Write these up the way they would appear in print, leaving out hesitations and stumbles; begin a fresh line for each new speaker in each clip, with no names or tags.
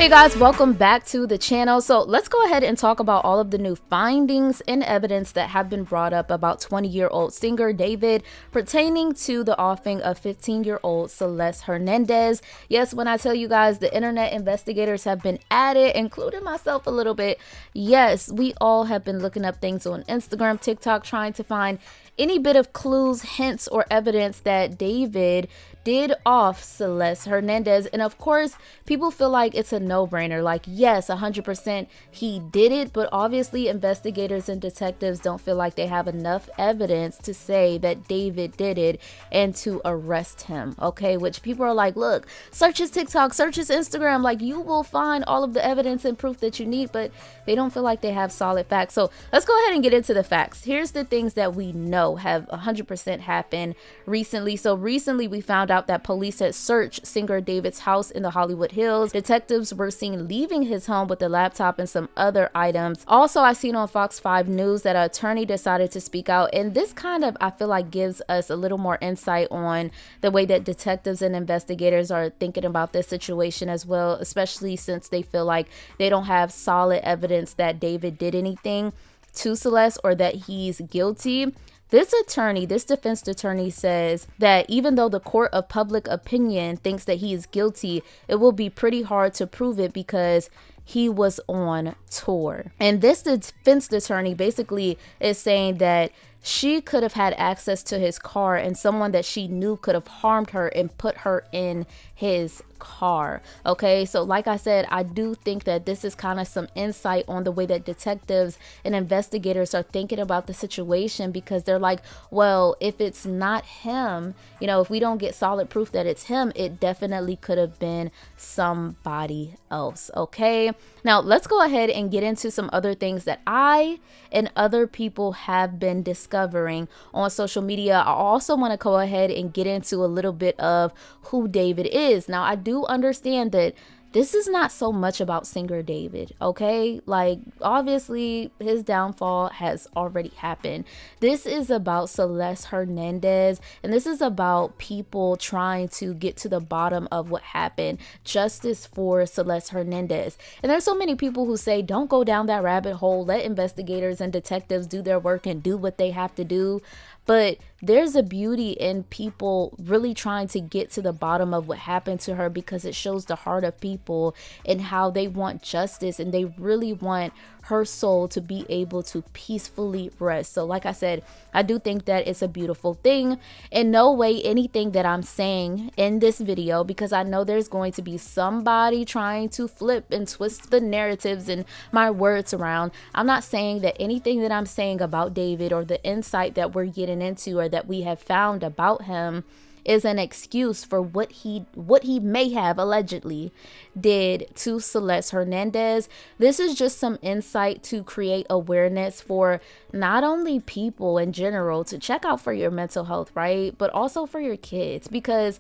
Hey guys, welcome back to the channel. So let's go ahead and talk about all of the new findings and evidence that have been brought up about 20-year-old singer David pertaining to the offing of 15-year-old Celeste Hernedez. Yes, when I tell you guys the internet investigators have been at it, including myself a little bit, yes, we all have been looking up things on Instagram, TikTok, trying to find any bit of clues, hints, or evidence that David did off Celeste Hernedez. And of course, people feel like it's a no-brainer. Like, yes, 100% he did it, but obviously investigators and detectives don't feel like they have enough evidence to say that David did it and to arrest him, okay? Which people are like, look, search his TikTok, search his Instagram, like you will find all of the evidence and proof that you need, but they don't feel like they have solid facts. So let's go ahead and get into the facts. Here's the things that we know have 100% happened recently. So recently we found out that police had searched singer David's house in the Hollywood Hills. Detectives were seen leaving his home with a laptop and some other items. Also, I seen on Fox 5 News that an attorney decided to speak out, and this kind of, I feel like, gives us a little more insight on the way that detectives and investigators are thinking about this situation as well, especially since they feel like they don't have solid evidence that David did anything to Celeste or that he's guilty. This defense attorney says that even though the court of public opinion thinks that he is guilty, it will be pretty hard to prove it because he was on tour. And this defense attorney basically is saying that she could have had access to his car and someone that she knew could have harmed her and put her in his car. Okay, so like I said, I do think that this is kind of some insight on the way that detectives and investigators are thinking about the situation, because they're like, well, if it's not him, you know, if we don't get solid proof that it's him, it definitely could have been somebody else. Okay, now let's go ahead and get into some other things that I and other people have been discovering on social media. I also want to go ahead and get into a little bit of who David is. Now, I do understand that this is not so much about singer David, okay? Like, obviously, his downfall has already happened. This is about Celeste Hernedez, and this is about people trying to get to the bottom of what happened. Justice for Celeste Hernedez. And there's so many people who say, don't go down that rabbit hole. Let investigators and detectives do their work and do what they have to do. But there's a beauty in people really trying to get to the bottom of what happened to her, because it shows the heart of people and how they want justice and they really want her soul to be able to peacefully rest. So like I said, I do think that it's a beautiful thing. In no way anything that I'm saying in this video, because I know there's going to be somebody trying to flip and twist the narratives and my words around. I'm not saying that anything that I'm saying about David or the insight that we're getting into or that we have found about him is an excuse for what he may have allegedly did to Celeste Hernedez. This is just some insight to create awareness for not only people in general to check out for your mental health, right? But also for your kids, because,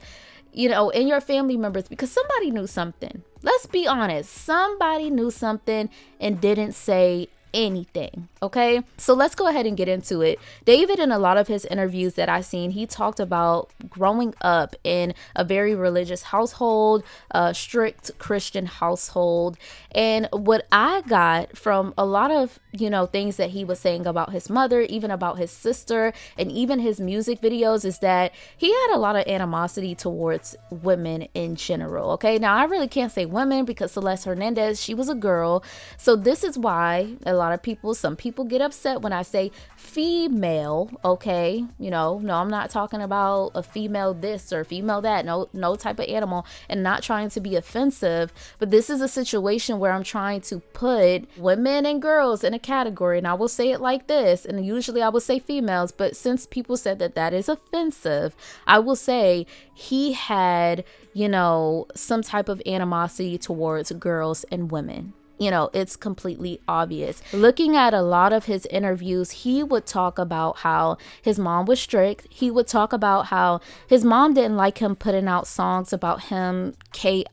you know, and your family members, because somebody knew something. Let's be honest. Somebody knew something and didn't say anything. Okay, so let's go ahead and get into it. David, in a lot of his interviews that I've seen, he talked about growing up in a very religious household, a strict Christian household. And what I got from a lot of, you know, things that he was saying about his mother, even about his sister, and even his music videos, is that he had a lot of animosity towards women in general. Okay, now I really can't say women because Celeste Hernedez, she was a girl. So this is why a lot of people, some people get upset when I say female. Okay, you know, no, I'm not talking about a female this or female that, no type of animal, and not trying to be offensive, but this is a situation where I'm trying to put women and girls in a category, and I will say it like this, and usually I will say females, but since people said that that is offensive, I will say he had, you know, some type of animosity towards girls and women. You know, it's completely obvious. Looking at a lot of his interviews, he would talk about how his mom was strict. He would talk about how his mom didn't like him putting out songs about him, KILLING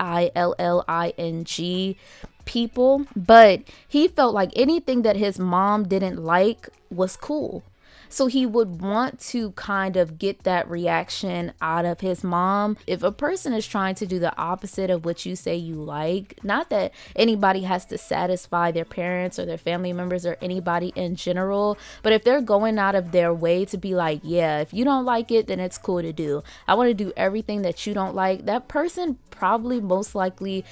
people, but he felt like anything that his mom didn't like was cool. So he would want to kind of get that reaction out of his mom. If a person is trying to do the opposite of what you say you like, not that anybody has to satisfy their parents or their family members or anybody in general, but if they're going out of their way to be like, yeah, if you don't like it, then it's cool to do. I want to do everything that you don't like. That person probably most likely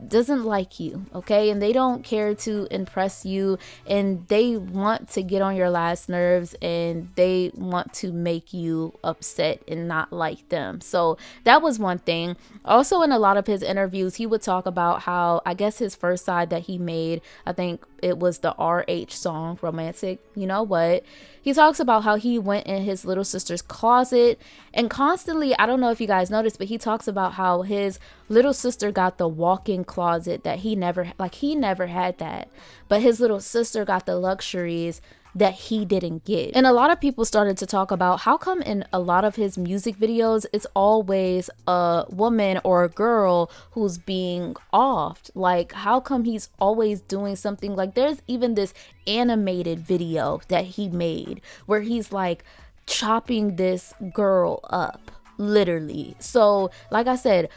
doesn't like you, okay? And they don't care to impress you, and they want to get on your last nerves, and they want to make you upset and not like them. So that was one thing. Also, in a lot of his interviews, he would talk about how, I guess his first side that he made, I think it was the RH song, Romantic, you know what? He talks about how he went in his little sister's closet and constantly, I don't know if you guys noticed, but he talks about how his little sister got the walk-in closet that he never had that. But his little sister got the luxuries that he didn't get. And a lot of people started to talk about how come in a lot of his music videos, it's always a woman or a girl who's being offed. Like, how come he's always doing something? Like, there's even this animated video that he made where he's like chopping this girl up, literally. So like I said,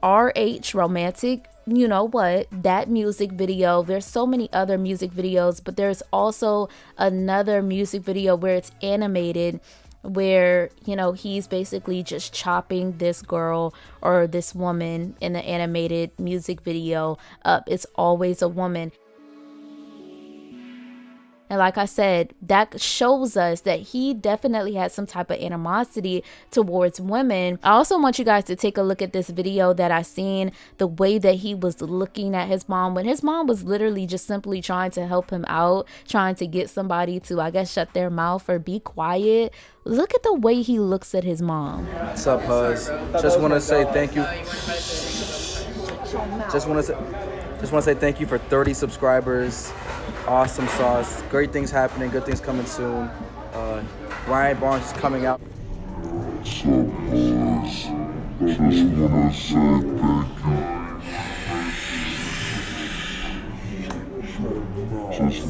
RH, Romantic, you know what, that music video, there's so many other music videos, but there's also another music video where it's animated, where, you know, he's basically just chopping this girl or this woman in the animated music video up. It's always a woman. And like I said, that shows us that he definitely has some type of animosity towards women. I also want you guys to take a look at this video that I seen, the way that he was looking at his mom when his mom was literally just simply trying to help him out, trying to get somebody to, I guess, shut their mouth or be quiet. Look at the way he looks at his mom.
What's up, Huz? Just want to say thank you. Just want to say thank you for 30 subscribers. Awesome sauce. Great things happening. Good things coming soon. Ryan Barnes is coming out.
What's up, boys? Just wanna say thank you. Just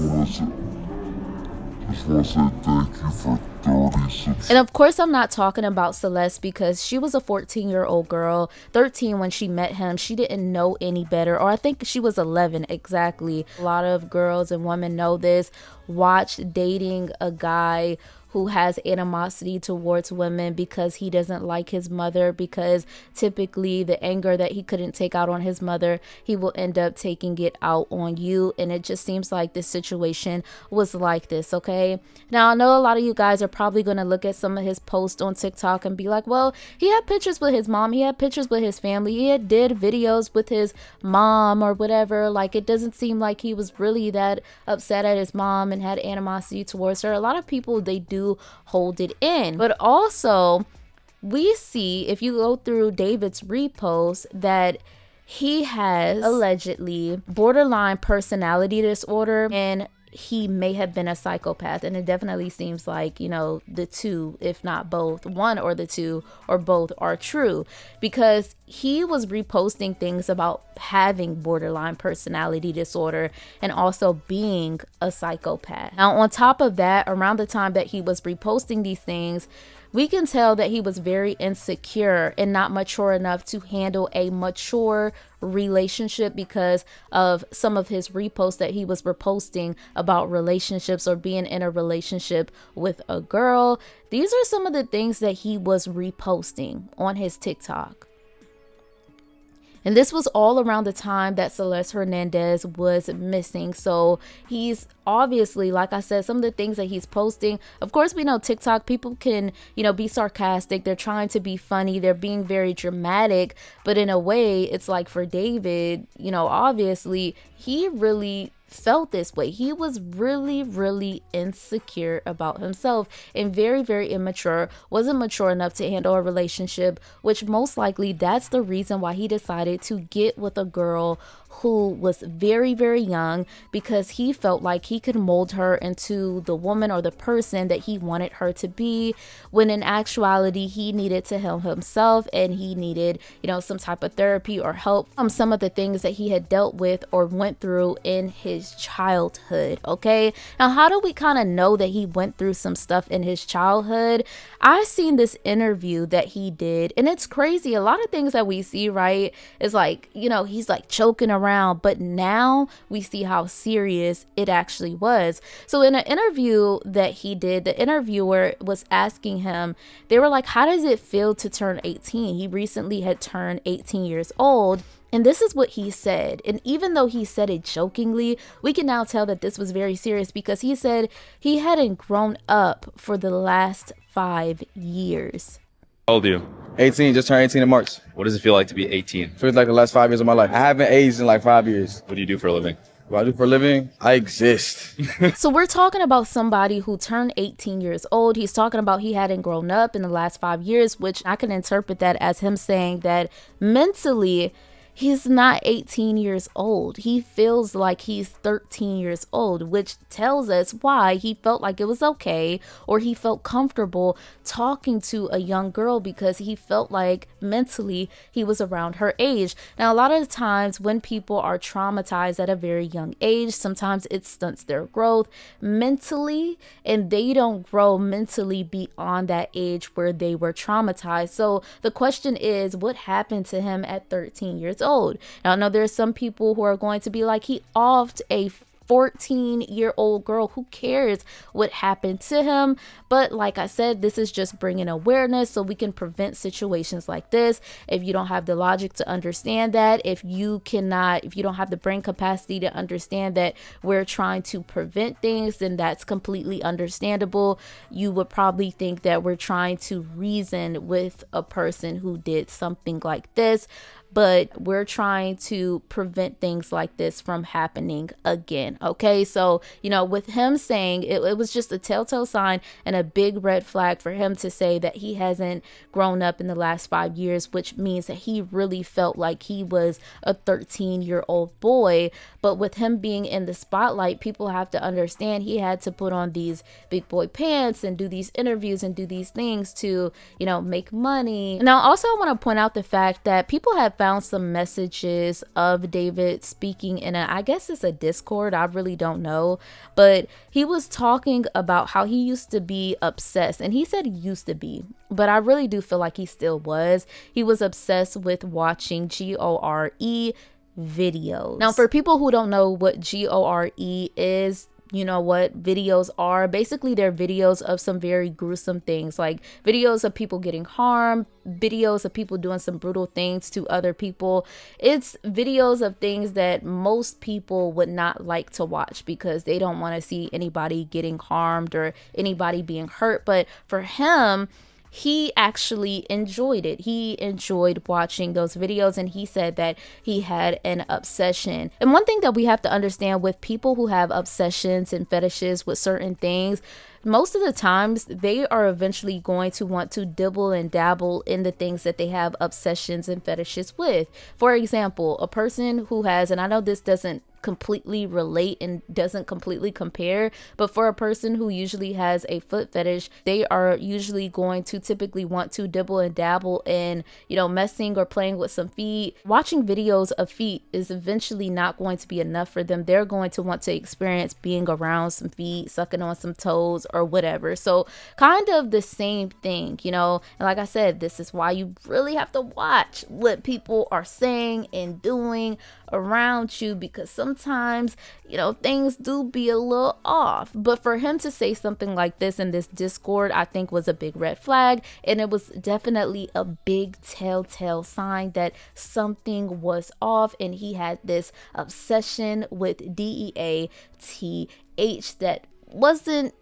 wanna say thank you for 30 subscribers.
And of course, I'm not talking about Celeste because she was a 14-year-old girl, 13 when she met him. She didn't know any better, or I think she was 11 exactly. A lot of girls and women know this. Watch dating a guy who has animosity towards women because he doesn't like his mother, because typically the anger that he couldn't take out on his mother, he will end up taking it out on you. And it just seems like this situation was like this, okay? Now, I know a lot of you guys are probably going to look at some of his posts on TikTok and be like, well, he had pictures with his mom, he had pictures with his family, he did videos with his mom or whatever. Like, it doesn't seem like he was really that upset at his mom and had animosity towards her. A lot of people, they do hold it in. But also, we see, if you go through David's repost, that he has allegedly borderline personality disorder, and he may have been a psychopath. And it definitely seems like, you know, the two, if not both, one or the two or both are true, because he was reposting things about having borderline personality disorder and also being a psychopath. Now, on top of that, around the time that he was reposting these things, we can tell that he was very insecure and not mature enough to handle a mature relationship because of some of his reposts that he was reposting about relationships or being in a relationship with a girl. These are some of the things that he was reposting on his TikTok. And this was all around the time that Celeste Hernedez was missing. So he's obviously, like I said, some of the things that he's posting, of course, we know TikTok, people can, you know, be sarcastic. They're trying to be funny. They're being very dramatic. But in a way, it's like for David, you know, obviously, he really felt this way. He was really insecure about himself and very immature, wasn't mature enough to handle a relationship, which most likely that's the reason why he decided to get with a girl who was very, very young because he felt like he could mold her into the woman or the person that he wanted her to be, when in actuality he needed to heal himself and he needed, some type of therapy or help from some of the things that he had dealt with or went through in his childhood. Okay, now how do we kind of know that he went through some stuff in his childhood? I seen this interview that he did, and it's crazy. A lot of things that we see, right, is like, he's like choking around, but now we see how serious it actually was. So in an interview that he did, the interviewer was asking him, they were like, how does it feel to turn 18? He recently had turned 18 years old. And this is what he said. And even though he said it jokingly, we can now tell that this was very serious, because he said he hadn't grown up for the last 5 years.
How old are you?
18, just turned 18 in March.
What does it feel like to be 18?
Feels like the last 5 years of my life. I haven't aged in like 5 years.
What do you do for a living?
What I do for a living? I exist.
So we're talking about somebody who turned 18 years old. He's talking about he hadn't grown up in the last 5 years, which I can interpret that as him saying that mentally, he's not 18 years old. He feels like he's 13 years old, which tells us why he felt like it was okay, or he felt comfortable talking to a young girl, because he felt like mentally he was around her age. Now, a lot of the times when people are traumatized at a very young age, sometimes it stunts their growth mentally, and they don't grow mentally beyond that age where they were traumatized. So the question is, what happened to him at 13 years old? Now, I know there's some people who are going to be like, he offed a 14-year-old girl. Who cares what happened to him? But like I said, this is just bringing awareness so we can prevent situations like this. If you don't have the logic to understand that, if you don't have the brain capacity to understand that we're trying to prevent things, then that's completely understandable. You would probably think that we're trying to reason with a person who did something like this, but we're trying to prevent things like this from happening again. Okay, so with him saying it was just a telltale sign and a big red flag for him to say that he hasn't grown up in the last 5 years, which means that he really felt like he was a 13-year-old boy. But with him being in the spotlight, people have to understand he had to put on these big boy pants and do these interviews and do these things to make money. Now, also, I want to point out the fact that people have found some messages of David speaking in I guess it's a Discord, I really don't know, but he was talking about how he used to be obsessed, and he said he used to be, but I really do feel like he still was. He was obsessed with watching GORE videos. Now, for people who don't know what GORE is, what videos are. Basically, they're videos of some very gruesome things, like videos of people getting harmed, videos of people doing some brutal things to other people. It's videos of things that most people would not like to watch because they don't want to see anybody getting harmed or anybody being hurt. But for him, he actually enjoyed it. He enjoyed watching those videos, and he said that he had an obsession. And one thing that we have to understand with people who have obsessions and fetishes with certain things, most of the times they are eventually going to want to dibble and dabble in the things that they have obsessions and fetishes with. For example, a person who has, and I know this doesn't completely relate and doesn't completely compare, but for a person who usually has a foot fetish, they are usually going to typically want to dibble and dabble in, messing or playing with some feet. Watching videos of feet is eventually not going to be enough for them. They're going to want to experience being around some feet, sucking on some toes or whatever. So kind of the same thing, and like I said, this is why you really have to watch what people are saying and doing around you, because sometimes things do be a little off. But for him to say something like this in this Discord, I think was a big red flag, and it was definitely a big telltale sign that something was off, and he had this obsession with DEATH that wasn't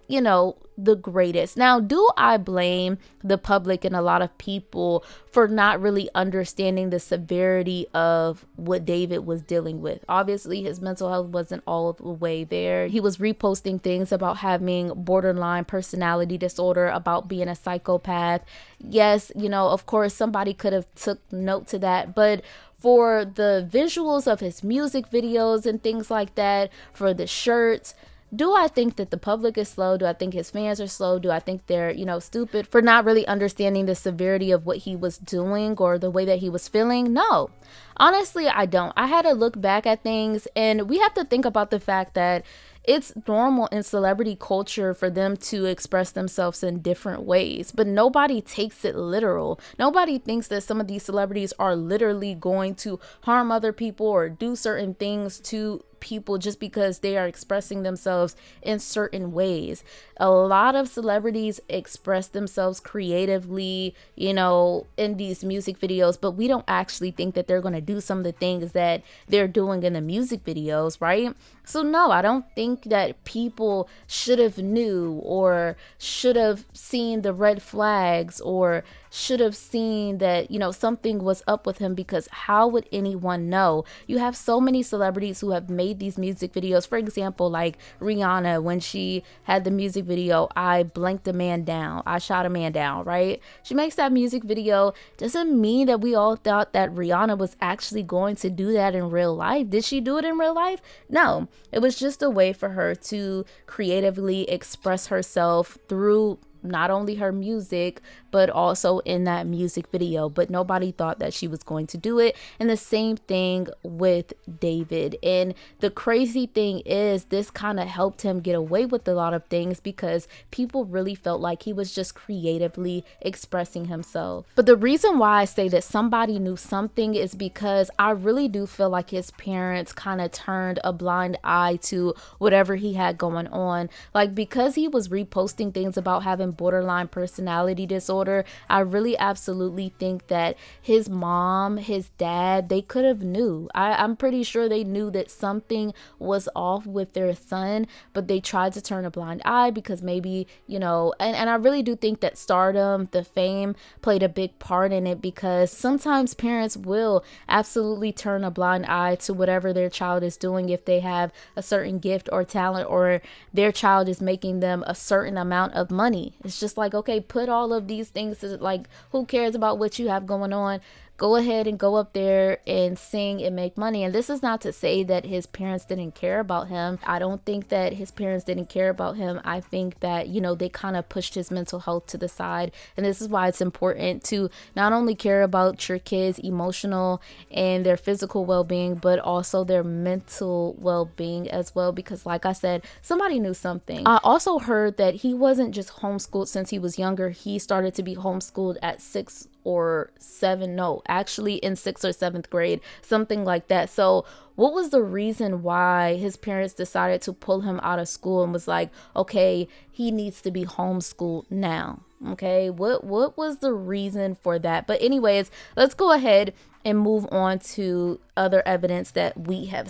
the greatest. Now, do I blame the public and a lot of people for not really understanding the severity of what David was dealing with? Obviously, his mental health wasn't all the way there. He was reposting things about having borderline personality disorder, about being a psychopath. Yes, of course, somebody could have took note to that, but for the visuals of his music videos and things like that, for the shirts. Do I think that the public is slow? Do I think his fans are slow? Do I think they're, stupid for not really understanding the severity of what he was doing or the way that he was feeling? No. Honestly, I don't. I had to look back at things, and we have to think about the fact that it's normal in celebrity culture for them to express themselves in different ways, but nobody takes it literal. Nobody thinks that some of these celebrities are literally going to harm other people or do certain things to people just because they are expressing themselves in certain ways. A lot of celebrities express themselves creatively, in these music videos, but we don't actually think that they're going to do some of the things that they're doing in the music videos, right? So no, I don't think that people should have knew or should have seen the red flags or should have seen that, something was up with him, because how would anyone know? You have so many celebrities who have made these music videos. For example, like Rihanna, when she had the music video, I blanked a man down, I shot a man down, right? She makes that music video. Doesn't mean that we all thought that Rihanna was actually going to do that in real life. Did she do it in real life? No. It was just a way for her to creatively express herself through not only her music, but also in that music video. But nobody thought that she was going to do it. And the same thing with David. And the crazy thing is, this kind of helped him get away with a lot of things because people really felt like he was just creatively expressing himself. But the reason why I say that somebody knew something is because I really do feel like his parents kind of turned a blind eye to whatever he had going on. Like, because he was reposting things about having borderline personality disorder, I really absolutely think that his mom, his dad, they could have knew. I'm pretty sure they knew that something was off with their son, but they tried to turn a blind eye because maybe, and I really do think that stardom, the fame, played a big part in it, because sometimes parents will absolutely turn a blind eye to whatever their child is doing if they have a certain gift or talent, or their child is making them a certain amount of money. It's just like, okay, put all of these things to, like, who cares about what you have going on? Go ahead and go up there and sing and make money. And this is not to say that his parents didn't care about him. I don't think that his parents didn't care about him. I think that, they kind of pushed his mental health to the side. And this is why it's important to not only care about your kids' emotional and their physical well-being, but also their mental well-being as well. Because like I said, somebody knew something. I also heard that he wasn't just homeschooled since he was younger. He started to be homeschooled at 6 or 7, no, actually in 6th or 7th grade, something like that. So what was the reason why his parents decided to pull him out of school and was like, okay, he needs to be homeschooled now? Okay, what was the reason for that? But anyways, let's go ahead and move on to other evidence that we have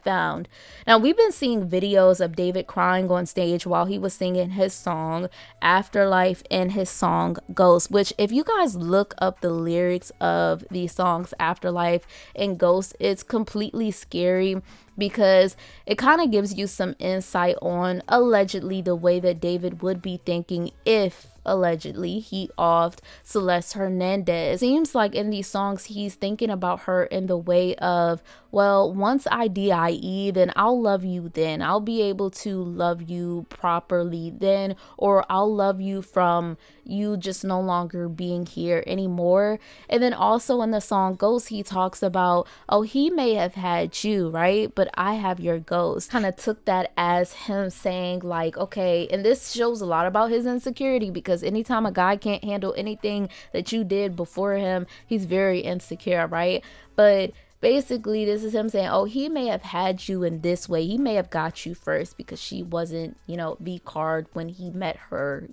found. Now, we've been seeing videos of David crying on stage while he was singing his song Afterlife and his song Ghost, which, if you guys look up the lyrics of these songs Afterlife and Ghost, it's completely scary, because it kind of gives you some insight on allegedly the way that David would be thinking if allegedly he offed Celeste Hernedez. Seems like in these songs he's thinking about her in the way of, well, once I DIE, then I'll love you then. I'll be able to love you properly then, or I'll love you from you just no longer being here anymore. And then also in the song Ghost, he talks about, oh, he may have had you, right? But I have your ghost. Kind of took that as him saying like, okay, and this shows a lot about his insecurity, because anytime a guy can't handle anything that you did before him, he's very insecure, right? But basically, this is him saying, oh, he may have had you in this way. He may have got you first because she wasn't, V card when he met her,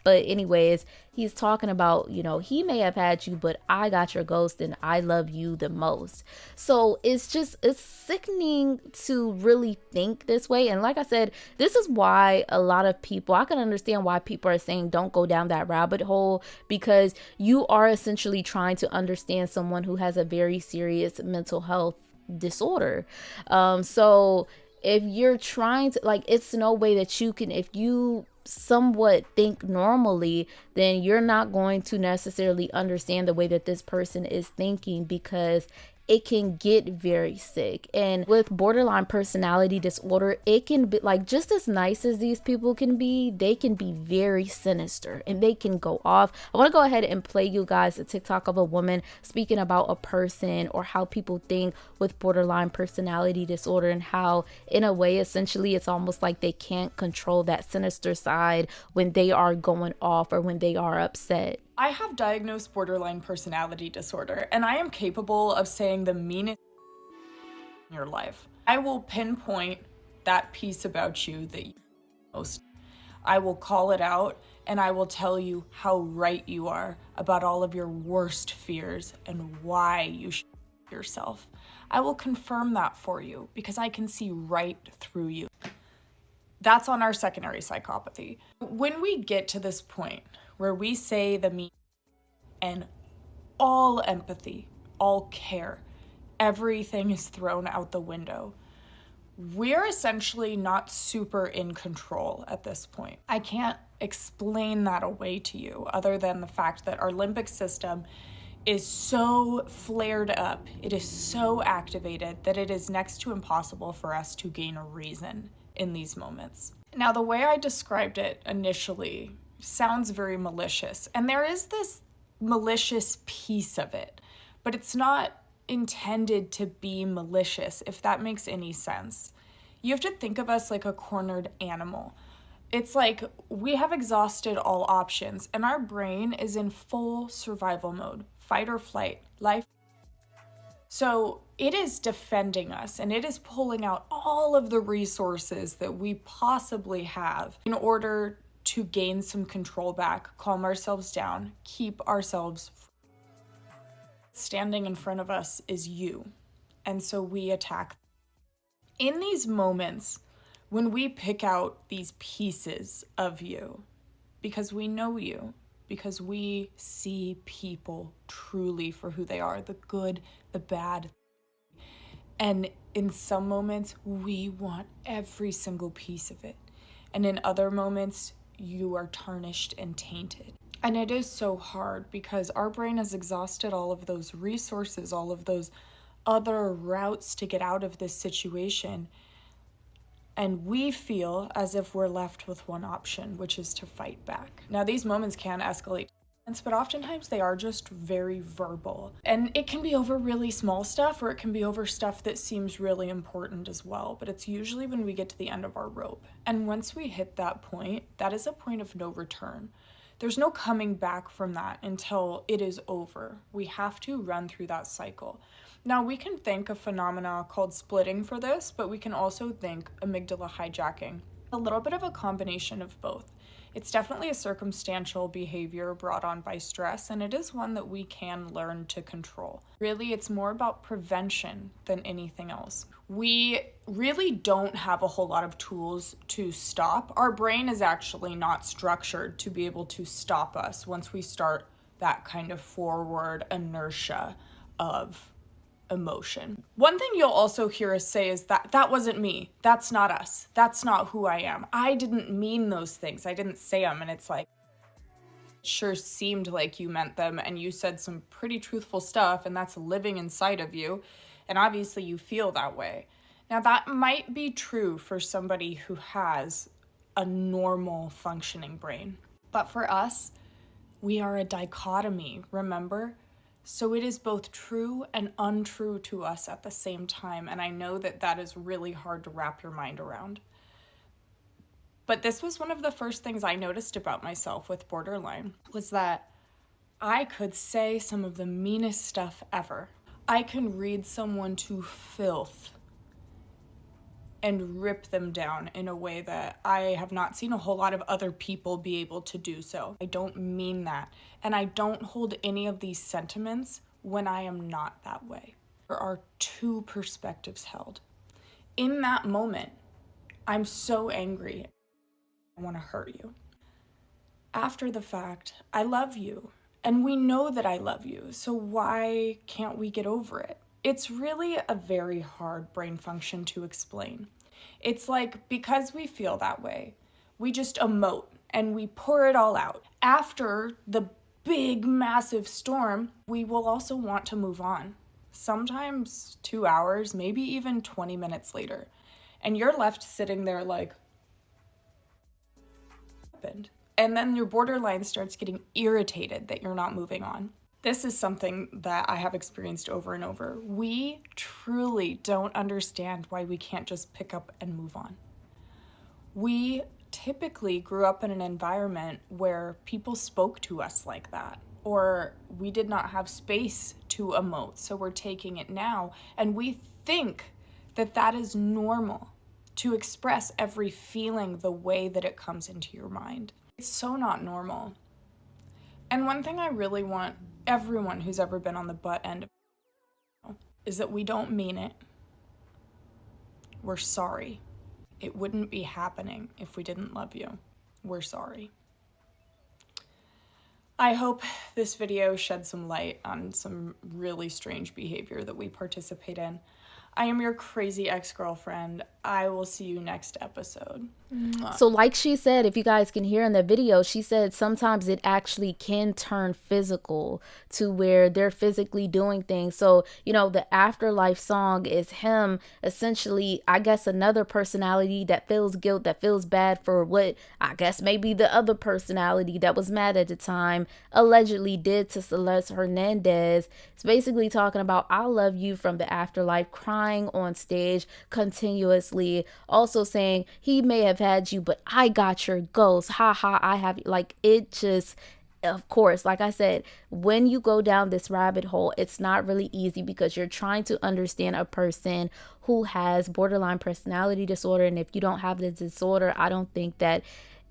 But anyways, he's talking about, he may have had you, but I got your ghost and I love you the most. So it's sickening to really think this way. And like I said, this is why a lot of people, I can understand why people are saying don't go down that rabbit hole, because you are essentially trying to understand someone who has a very serious mental health disorder. So if you're trying to, like, it's no way that you can, if you somewhat think normally, then you're not going to necessarily understand the way that this person is thinking, because it can get very sick. And with borderline personality disorder, it can be like, just as nice as these people can be, they can be very sinister and they can go off. I want to go ahead and play you guys a TikTok of a woman speaking about a person or how people think with borderline personality disorder, and how in a way essentially it's almost like they can't control that sinister side when they are going off or when they are upset.
I have diagnosed borderline personality disorder, and I am capable of saying the meanest in your life. I will pinpoint that piece about you that you most. I will call it out, and I will tell you how right you are about all of your worst fears and why you should yourself. I will confirm that for you because I can see right through you. That's on our secondary psychopathy. When we get to this point where we say the me and all empathy, all care, everything is thrown out the window, we're essentially not super in control at this point. I can't explain that away to you other than the fact that our limbic system is so flared up, it is so activated that it is next to impossible for us to gain a reason in these moments. Now, the way I described it initially sounds very malicious, and there is this malicious piece of it, but it's not intended to be malicious, if that makes any sense. You have to think of us like a cornered animal. It's like we have exhausted all options, and our brain is in full survival mode, fight or flight, life. So it is defending us, and it is pulling out all of the resources that we possibly have in order to gain some control back, calm ourselves down, keep ourselves standing in front of us is you. And so we attack. In these moments, when we pick out these pieces of you, because we know you, because we see people truly for who they are, the good, the bad. And in some moments, we want every single piece of it. And in other moments, you are tarnished and tainted. And it is so hard because our brain has exhausted all of those resources, all of those other routes to get out of this situation. And we feel as if we're left with one option, which is to fight back. Now, these moments can escalate, but oftentimes they are just very verbal. And it can be over really small stuff, or it can be over stuff that seems really important as well. But it's usually when we get to the end of our rope. And once we hit that point, that is a point of no return. There's no coming back from that until it is over. We have to run through that cycle. Now, we can think a phenomena called splitting for this, but we can also think amygdala hijacking. A little bit of a combination of both. It's definitely a circumstantial behavior brought on by stress, and it is one that we can learn to control. Really, it's more about prevention than anything else. We really don't have a whole lot of tools to stop. Our brain is actually not structured to be able to stop us once we start that kind of forward inertia of emotion. One thing you'll also hear us say is that wasn't me. That's not us. That's not who I am. I didn't mean those things. I didn't say them. And it's like, it sure seemed like you meant them, and you said some pretty truthful stuff, and that's living inside of you. And obviously you feel that way. Now, that might be true for somebody who has a normal functioning brain. But for us, we are a dichotomy, remember? So it is both true and untrue to us at the same time, and I know that that is really hard to wrap your mind around. But this was one of the first things I noticed about myself with borderline, was that I could say some of the meanest stuff ever. I can read someone to filth and rip them down in a way that I have not seen a whole lot of other people be able to do so. I don't mean that. And I don't hold any of these sentiments when I am not that way. There are two perspectives held. In that moment, I'm so angry. I want to hurt you. After the fact, I love you. And we know that I love you. So why can't we get over it? It's really a very hard brain function to explain. It's like, because we feel that way, we just emote and we pour it all out. After the big, massive storm, we will also want to move on. sometimes 2 hours, maybe even 20 minutes later. And you're left sitting there like, happened. And then your borderline starts getting irritated that you're not moving on. This is something that I have experienced over and over. We truly don't understand why we can't just pick up and move on. We typically grew up in an environment where people spoke to us like that, or we did not have space to emote, so we're taking it now. And we think that that is normal, to express every feeling the way that it comes into your mind. It's so not normal. And one thing I really want everyone who's ever been on the butt end is that we don't mean it. We're sorry. It wouldn't be happening if we didn't love you. We're sorry. I hope this video shed some light on some really strange behavior that we participate in. I am your crazy ex-girlfriend. I will see you next episode.
So like she said, if you guys can hear in the video, she said sometimes it actually can turn physical to where they're physically doing things. So, you know, the Afterlife song is him essentially, I guess, another personality that feels guilt, that feels bad for what I guess maybe the other personality that was mad at the time allegedly did to Celeste Hernedez. It's basically talking about I love you from the afterlife, crying on stage continuously, also saying he may have had you, but I got your ghost. Ha ha, I have you. Like, it just, of course, like I said, when you go down this rabbit hole, it's not really easy because you're trying to understand a person who has borderline personality disorder. And if you don't have the disorder, I don't think that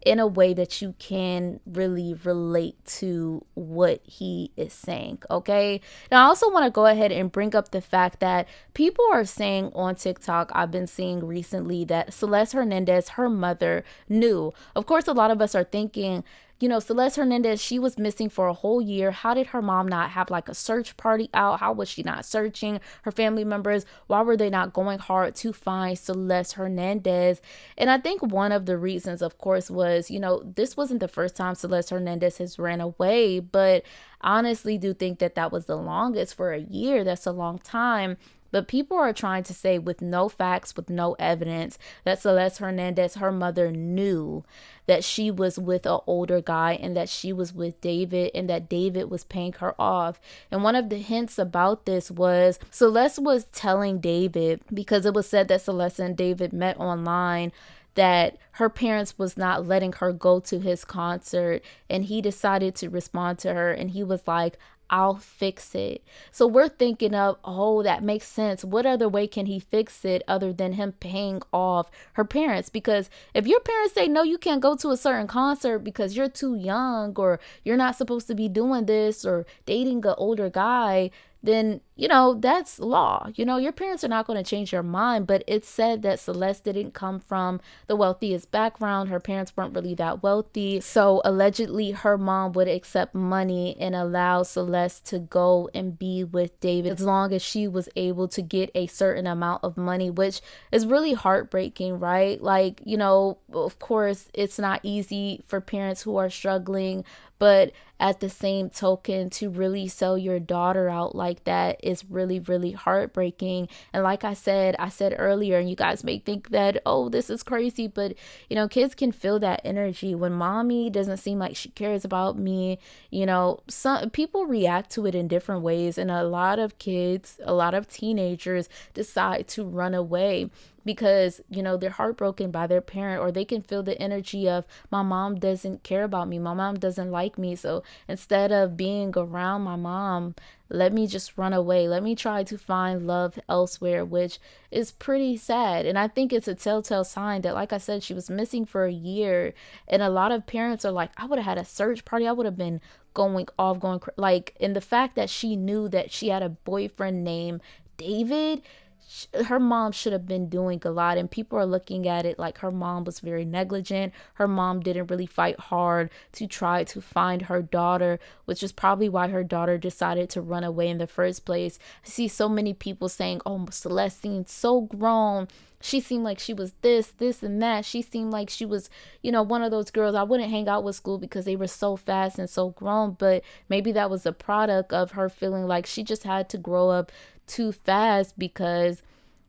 in a way that you can really relate to what he is saying. Okay. Now, I also want to go ahead and bring up the fact that people are saying on TikTok, I've been seeing recently, that Celeste Hernedez, her mother, knew. Of course, a lot of us are thinking, you know, Celeste Hernedez, she was missing for a whole year. How did her mom not have like a search party out? How was she not searching her family members? Why were they not going hard to find Celeste Hernedez? And I think one of the reasons, of course, was, you know, this wasn't the first time Celeste Hernedez has ran away, but I honestly do think that that was the longest. For a year. That's a long time. But people are trying to say, with no facts, with no evidence, that Celeste Hernedez, her mother, knew that she was with an older guy and that she was with David and that David was paying her off. And one of the hints about this was Celeste was telling David, because it was said that Celeste and David met online, that her parents was not letting her go to his concert, and he decided to respond to her, and he was like, I'll fix it. So we're thinking of, oh, that makes sense. What other way can he fix it other than him paying off her parents? Because if your parents say, no, you can't go to a certain concert because you're too young, or you're not supposed to be doing this, or dating an older guy, then, you know, that's law. You know, your parents are not going to change your mind. But it's said that Celeste didn't come from the wealthiest background. Her parents weren't really that wealthy. So allegedly her mom would accept money and allow Celeste to go and be with David as long as she was able to get a certain amount of money, which is really heartbreaking, right? Like, you know, of course, it's not easy for parents who are struggling, but at the same token, to really sell your daughter out like that is really, really heartbreaking. And like I said earlier, and you guys may think that, oh, this is crazy, but you know, kids can feel that energy. When mommy doesn't seem like she cares about me, you know, some people react to it in different ways. And a lot of kids, a lot of teenagers decide to run away because, you know, they're heartbroken by their parent, or they can feel the energy of, my mom doesn't care about me, my mom doesn't like me, so instead of being around my mom, let me just run away, let me try to find love elsewhere, which is pretty sad. And I think it's a telltale sign that, like I said, she was missing for a year, and a lot of parents are like, I would have had a search party, I would have been going off, like, and the fact that she knew that she had a boyfriend named David, her mom should have been doing a lot. And people are looking at it like her mom was very negligent. Her mom didn't really fight hard to try to find her daughter, which is probably why her daughter decided to run away in the first place. I see so many people saying, oh, Celeste seemed so grown, she seemed like she was this and that, she seemed like she was, you know, one of those girls I wouldn't hang out with school because they were so fast and so grown. But maybe that was a product of her feeling like she just had to grow up too fast because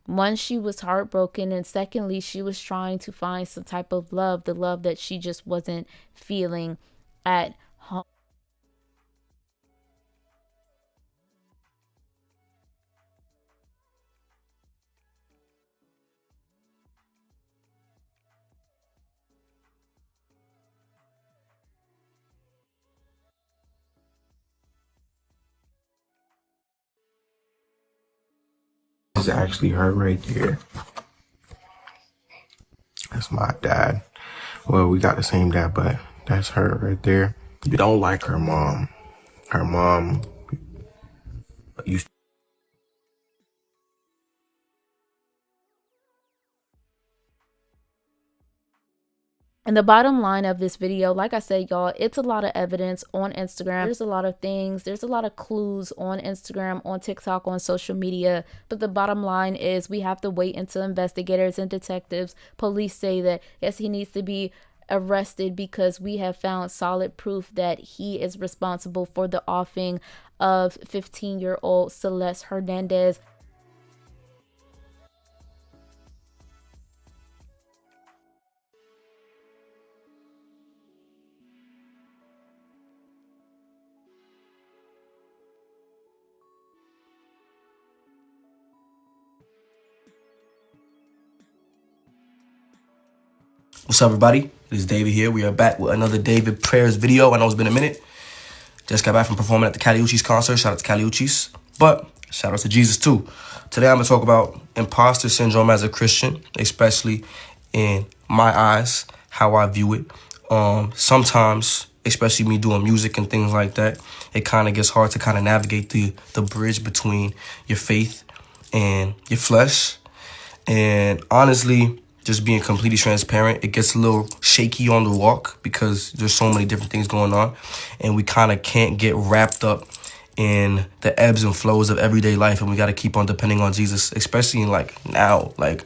one, she was heartbroken, and secondly, she was trying to find some type of love, the love that she just wasn't feeling at home.
Is actually her right there. That's my dad. Well, we got the same dad, but that's her right there. You don't like her mom. Her mom used
And the bottom line of this video, like I said, y'all, it's a lot of evidence on Instagram. There's a lot of things. There's a lot of clues on Instagram, on TikTok, on social media. But the bottom line is we have to wait until investigators and detectives, police say that, yes, he needs to be arrested because we have found solid proof that he is responsible for the offing of 15-year-old Celeste Hernedez.
What's up, everybody? It is David here. We are back with another David Prayers video. I know it's been a minute. Just got back from performing at the Caliucci's concert. Shout out to Caliucci's. But shout out to Jesus, too. Today, I'm going to talk about imposter syndrome as a Christian, especially in my eyes, how I view it. Sometimes, especially me doing music and things like that, it kind of gets hard to kind of navigate the bridge between your faith and your flesh. And honestly, just being completely transparent, it gets a little shaky on the walk because there's so many different things going on, and we kind of can't get wrapped up in the ebbs and flows of everyday life, and we got to keep on depending on Jesus, especially in like now. Like,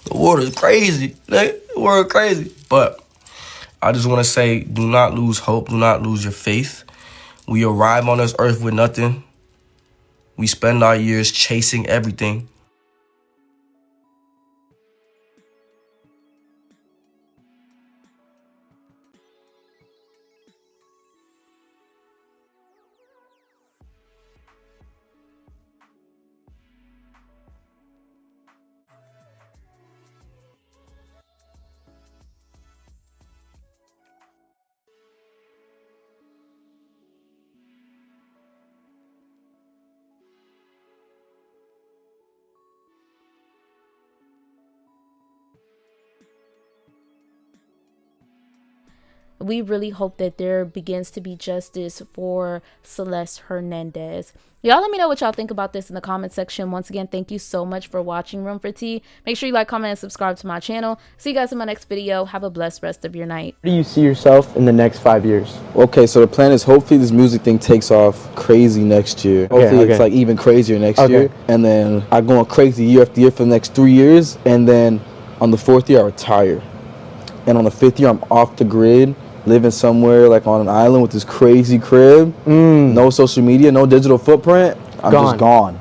the world is crazy. Like, the world crazy. But I just want to say, do not lose hope. Do not lose your faith. We arrive on this earth with nothing. We spend our years chasing everything.
We really hope that there begins to be justice for Celeste Hernedez. Y'all let me know what y'all think about this in the comment section. Once again, thank you so much for watching Room for Tea. Make sure you like, comment, and subscribe to my channel. See you guys in my next video. Have a blessed rest of your night.
Where do you see yourself in the next 5 years?
Okay, so the plan is hopefully this music thing takes off crazy next year. Hopefully it's like even crazier next year. And then I go on crazy year after year for the next 3 years. And then on the 4th year, I retire. And on the 5th year, I'm off the grid, living somewhere like on an island with this crazy crib. No social media, no digital footprint. I'm just gone.